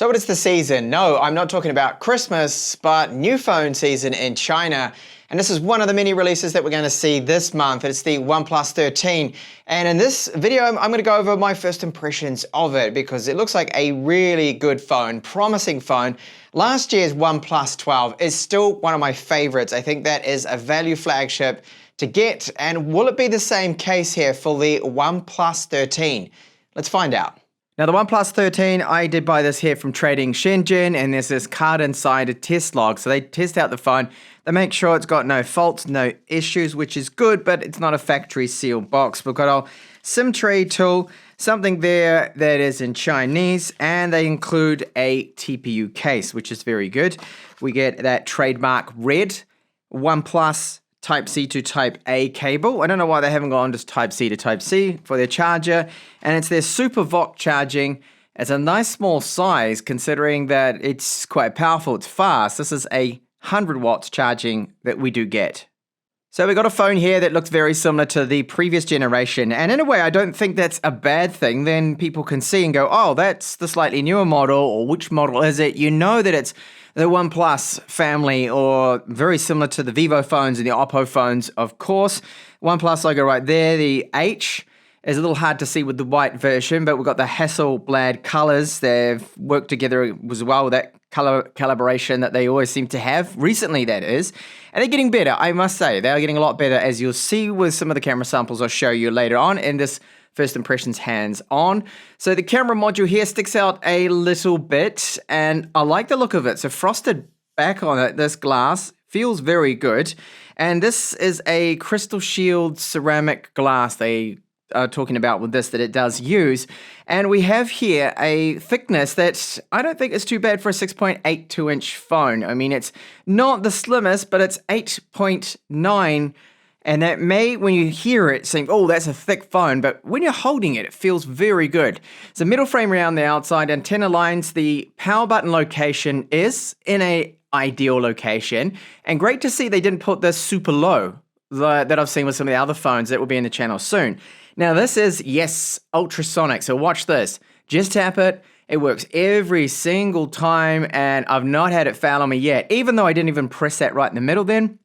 So it is the season. No, I'm not talking about Christmas, but new phone season in China. And this is one of the many releases that we're going to see this month. It's the OnePlus 13. And in this video, I'm going to go over my first impressions of it because it looks like a really good phone, promising phone. Last year's OnePlus 12 is still one of my favorites. I think that is a value flagship to get. And will it be the same case here for the OnePlus 13? Let's find out. Now the OnePlus 13, I did buy this here from Trading Shenzhen, and there's this card inside a test log. So they test out the phone, they make sure it's got no faults, no issues, which is good, but it's not a factory sealed box. We've got our SIM tray tool, something there that is in Chinese, and they include a TPU case, which is very good. We get that trademark red OnePlus Type-C to Type-A cable. I don't know why they haven't gone just Type-C to Type-C for their charger. And it's their Super VOC charging. It's a nice small size considering that it's quite powerful, it's fast. This is a 100 watts charging that we do get. So we got a phone here that looks very similar to the previous generation. And in a way, I don't think that's a bad thing. Then people can see and go, oh, that's the slightly newer model, or which model is it? You know that it's the OnePlus family, or very similar to the Vivo phones and the Oppo phones, of course. OnePlus logo right there. The H is a little hard to see with the white version, but we've got the Hasselblad colors. They've worked together as well with that color calibration that they always seem to have, recently that is. And they're getting better, I must say. They are getting a lot better, as you'll see with some of the camera samples I'll show you later on in this first impressions hands-on. So the camera module here sticks out a little bit, and I like the look of it. So frosted back on it, this glass feels very good. And this is a crystal shield ceramic glass they are talking about with this that it does use. And we have here a thickness that I don't think is too bad for a 6.82 inch phone. I mean, it's not the slimmest, but it's 8.9. And that may, when you hear it, seem, oh, that's a thick phone. But when you're holding it, it feels very good. It's a metal frame around the outside, antenna lines. The power button location is in a ideal location. And great to see they didn't put this super low that I've seen with some of the other phones that will be in the channel soon. Now this is, yes, ultrasonic. So watch this. Just tap it. It works every single time. And I've not had it foul on me yet, even though I didn't even press that right in the middle then.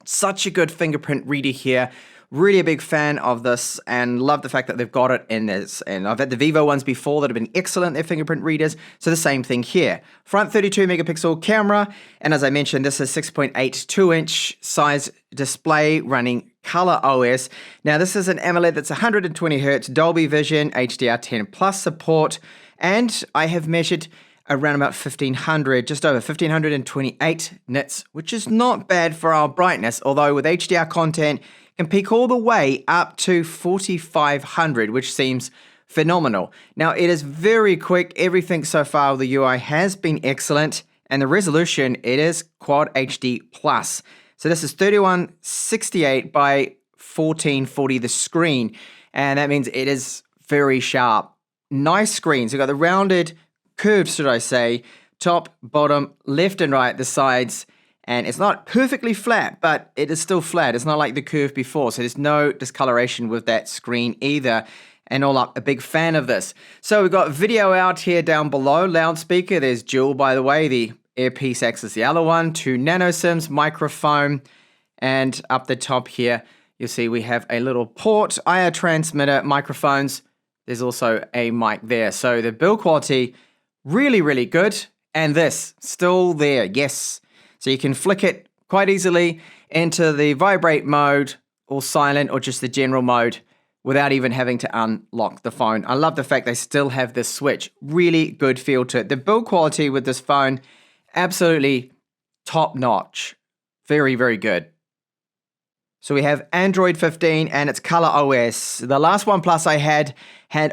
Such a good fingerprint reader here. Really a big fan of this and love the fact that they've got it in this. And I've had the Vivo ones before that have been excellent, their fingerprint readers. So the same thing here. Front 32 megapixel camera. And as I mentioned, this is 6.82 inch size display running Color OS. Now this is an AMOLED that's 120 Hz, Dolby Vision, HDR10 Plus support. And I have measured around about 1500, just over 1528 nits, which is not bad for our brightness, although with HDR content can peak all the way up to 4500, which seems phenomenal. Now it is very quick. Everything so far with the UI has been excellent, and the resolution, it is Quad HD Plus. So this is 3168 by 1440 the screen, and that means it is very sharp. Nice screen. So you've got the rounded curves, should I say, top, bottom, left and right, the sides, and it's not perfectly flat, but it is still flat. It's not like the curve before, so there's no discoloration with that screen either. And all up, a big fan of this. So we've got video out here down below, loudspeaker, there's dual, by the way, the earpiece acts as the other one, 2 nano SIMs, microphone, and up the top here, you'll see we have a little port, IR transmitter, microphones. There's also a mic there. So the build quality, really, really good. And this, still there, yes. So you can flick it quite easily into the vibrate mode, or silent, or just the general mode, without even having to unlock the phone. I love the fact they still have this switch. Really good feel to it. The build quality with this phone, absolutely top notch. Very, very good. So we have Android 15 and it's Color OS. The last OnePlus I had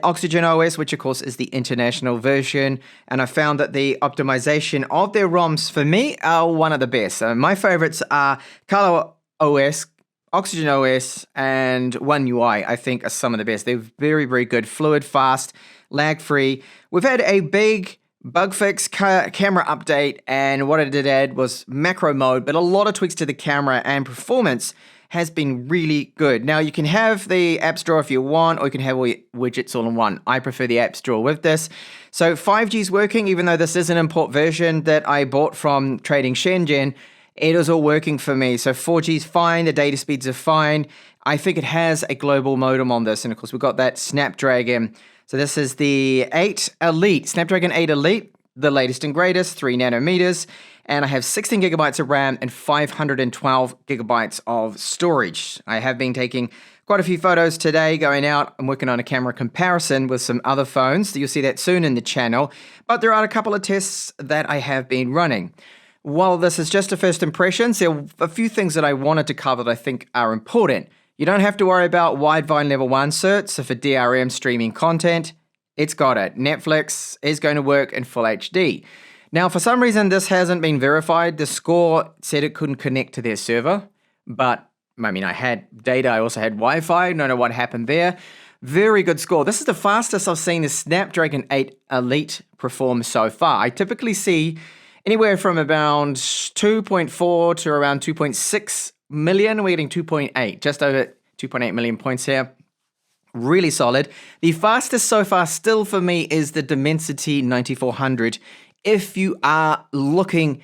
Oxygen OS, which of course is the international version. And I found that the optimization of their ROMs for me are one of the best. So my favorites are Color OS, Oxygen OS, and One UI, I think are some of the best. They're very, very good, fluid, fast, lag-free. We've had a big bug fix, camera update, and what I did add was macro mode, but a lot of tweaks to the camera and performance has been really good. Now you can have the apps drawer if you want, or you can have all your widgets all in one. I prefer the apps drawer with this. So 5G is working, even though this is an import version that I bought from Trading Shenzhen. It is all working for me. So 4G is fine, the data speeds are fine. I think it has a global modem on this, and of course we've got that Snapdragon. So this is the 8 Elite, Snapdragon 8 Elite, the latest and greatest, 3 nanometers, and I have 16 gigabytes of RAM and 512 gigabytes of storage. I have been taking quite a few photos today going out. I'm working on a camera comparison with some other phones. You'll see that soon in the channel, but there are a couple of tests that I have been running. While this is just a first impressions, there are a few things that I wanted to cover that I think are important. You don't have to worry about wideband level 1 certs, so for DRM streaming content, it's got it. Netflix is going to work in full HD. Now, for some reason, this hasn't been verified. The score said it couldn't connect to their server, but I mean, I had data, I also had Wi-Fi, don't know what happened there. Very good score. This is the fastest I've seen the Snapdragon 8 Elite perform so far. I typically see anywhere from around 2.4 to around 2.6 million. We're getting 2.8, just over 2.8 million points here. Really solid. The fastest so far still for me is the Dimensity 9400. If you are looking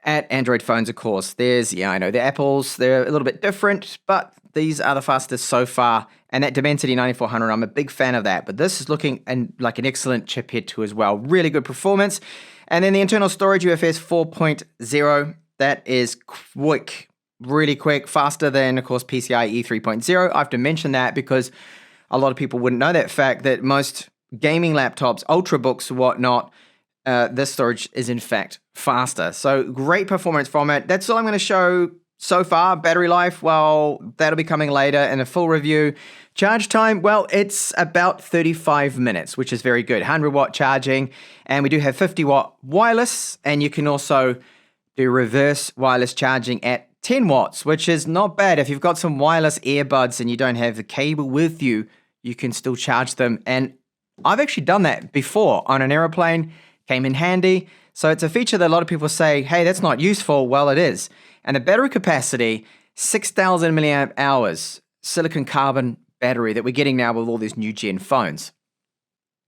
at Android phones, of course, there's, I know the Apples, they're a little bit different, but these are the fastest so far. And that Dimensity 9400, I'm a big fan of that. But this is looking like an excellent chipset too as well. Really good performance. And then the internal storage UFS 4.0, that is quick, really quick, faster than, of course, PCIe 3.0. I have to mention that because a lot of people wouldn't know that fact that most gaming laptops, ultrabooks, whatnot, this storage is in fact faster. So great performance from it. That's all I'm going to show so far. Battery life, well, that'll be coming later in a full review. Charge time, well, it's about 35 minutes, which is very good. 100-watt charging, and we do have 50-watt wireless, and you can also do reverse wireless charging at 10 watts, which is not bad. If you've got some wireless earbuds and you don't have the cable with you, you can still charge them. And I've actually done that before on an aeroplane, came in handy. So it's a feature that a lot of people say, hey, that's not useful. Well, it is. And the battery capacity, 6,000 milliamp hours, silicon carbon battery that we're getting now with all these new gen phones.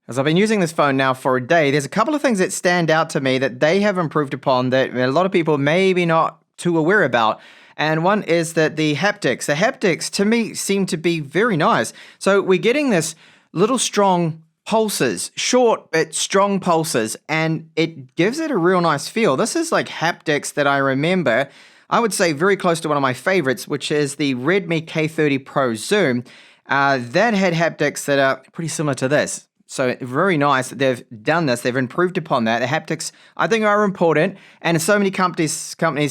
As I've been using this phone now for a day, there's a couple of things that stand out to me that they have improved upon that a lot of people maybe not too aware about. And one is that the haptics to me seem to be very nice. So we're getting this little strong pulses, short but strong pulses, and it gives it a real nice feel. This is like haptics that I remember, I would say very close to one of my favorites, which is the Redmi K30 Pro Zoom. That had haptics that are pretty similar to this. So very nice that they've done this. They've improved upon that. The haptics, I think, are important. And so many companies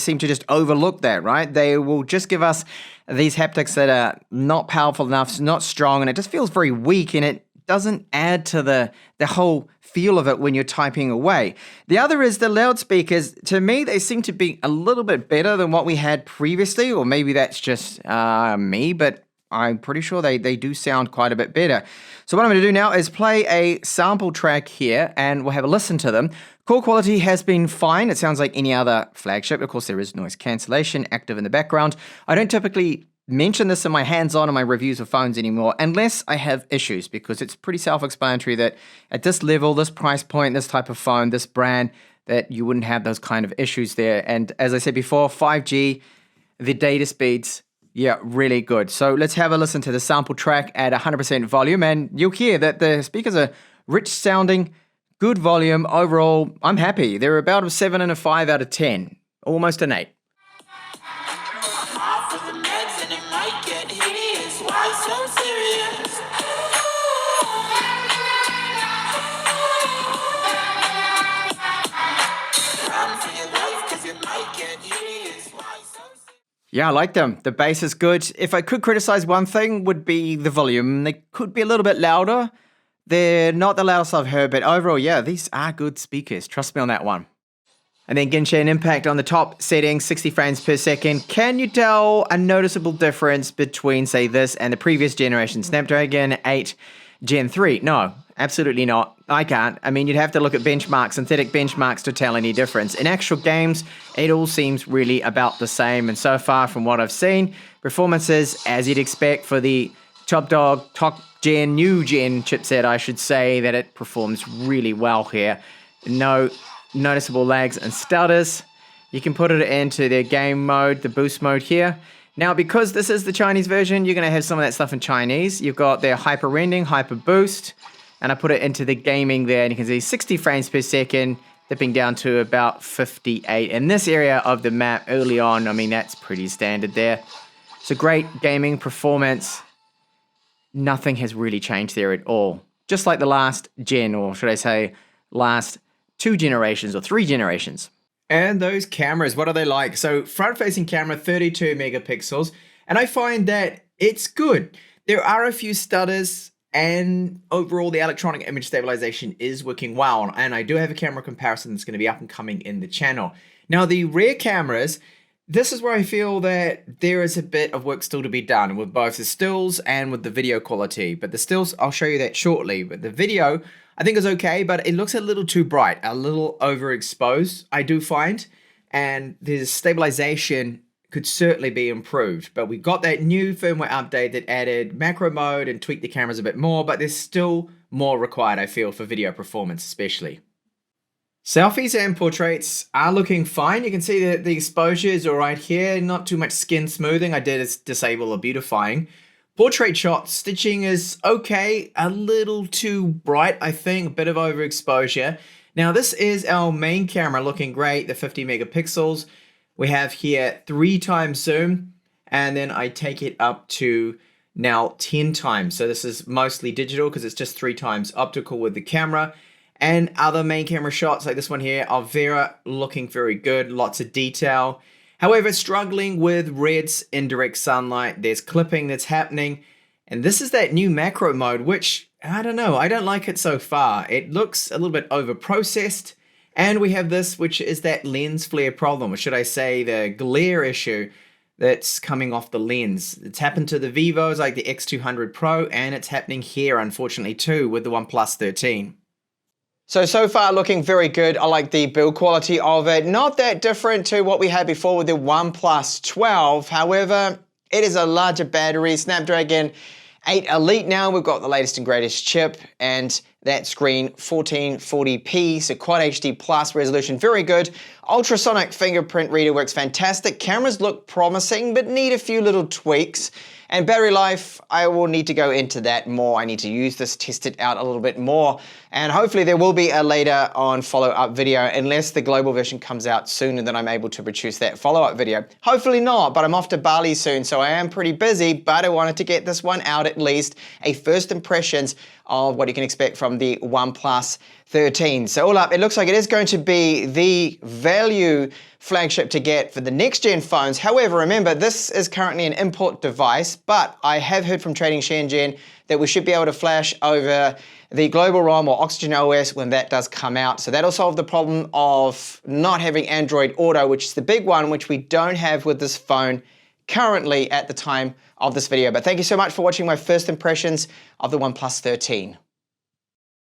seem to just overlook that, right? They will just give us these haptics that are not powerful enough, not strong, and it just feels very weak, and it doesn't add to the whole feel of it when you're typing away. The other is the loudspeakers. To me, they seem to be a little bit better than what we had previously, or maybe that's just me, but I'm pretty sure they do sound quite a bit better. So what I'm going to do now is play a sample track here, and we'll have a listen to them. Call quality has been fine. It sounds like any other flagship. Of course, there is noise cancellation active in the background. I don't typically mention this in my hands-on and my reviews of phones anymore unless I have issues, because it's pretty self-explanatory that at this level, this price point, this type of phone, this brand, that you wouldn't have those kind of issues there. And as I said before, 5G, the data speeds, yeah, really good. So let's have a listen to the sample track at 100% volume, and you'll hear that the speakers are rich sounding, good volume. Overall, I'm happy. They're about a 7 and a 5 out of 10, almost an 8. Yeah, I like them. The bass is good. If I could criticize one thing, would be the volume. They could be a little bit louder. They're not the loudest I've heard, but overall, yeah, these are good speakers. Trust me on that one. And then Genshin Impact on the top setting, 60 frames per second. Can you tell a noticeable difference between, say, this and the previous generation, Snapdragon 8 Gen 3? No, absolutely not. I can't. I mean, you'd have to look at benchmarks, synthetic benchmarks, to tell any difference. In actual games, it all seems really about the same. And so far, from what I've seen, performances, as you'd expect for the new gen chipset, I should say, that it performs really well here. No noticeable lags and stutters. You can put it into their game mode, the boost mode here. Now, because this is the Chinese version, you're going to have some of that stuff in Chinese. You've got their hyper rendering, hyper boost, and I put it into the gaming there, and you can see 60 frames per second, dipping down to about 58. In this area of the map early on, I mean, that's pretty standard there. So great gaming performance. Nothing has really changed there at all. Just like the last gen, or should I say, last 2 generations or 3 generations. And those cameras, what are they like? So front-facing camera, 32 megapixels, and I find that it's good. There are a few stutters, and overall the electronic image stabilization is working well, and I do have a camera comparison that's going to be up and coming in the channel. Now, the rear cameras, this is where I feel that there is a bit of work still to be done with both the stills and with the video quality. But the stills, I'll show you that shortly. But the video, I think is okay, but it looks a little too bright, a little overexposed, I do find. And the stabilization could certainly be improved. But we got that new firmware update that added macro mode and tweaked the cameras a bit more, but there's still more required, I feel, for video performance especially. Selfies and portraits are looking fine. You can see that the exposure is all right here. Not too much skin smoothing. I did disable the beautifying. Portrait shot stitching is okay. A little too bright, I think. A bit of overexposure. Now, this is our main camera looking great. The 50 megapixels. We have here 3 times zoom. And then I take it up to now 10 times. So this is mostly digital because it's just 3 times optical with the camera. And other main camera shots like this one here are looking very good, lots of detail. However, struggling with reds in direct sunlight, there's clipping that's happening. And this is that new macro mode, which, I don't know, I don't like it so far. It looks a little bit over-processed. And we have this, which is that lens flare problem, or should I say the glare issue that's coming off the lens. It's happened to the Vivos like the X200 Pro, and it's happening here, unfortunately, too, with the OnePlus 13. So far looking very good. I like the build quality of it. Not that different to what we had before with the OnePlus 12. However, it is a larger battery, Snapdragon 8 Elite now. We've got the latest and greatest chip, and that screen 1440p, so Quad HD Plus resolution, very good. Ultrasonic fingerprint reader works fantastic. Cameras look promising, but need a few little tweaks. And battery life, I will need to go into that more. I need to use this, test it out a little bit more. And hopefully there will be a later on follow-up video, unless the global version comes out sooner than I'm able to produce that follow-up video. Hopefully not, but I'm off to Bali soon, so I am pretty busy, but I wanted to get this one out at least, a first impressions of what you can expect from the OnePlus 13. So all up, it looks like it is going to be the value flagship to get for the next gen phones. However, remember, this is currently an import device, but I have heard from Trading Shenzhen that we should be able to flash over the Global ROM or Oxygen OS when that does come out. So that'll solve the problem of not having Android Auto, which is the big one, which we don't have with this phone currently at the time of this video. But thank you so much for watching my first impressions of the OnePlus 13.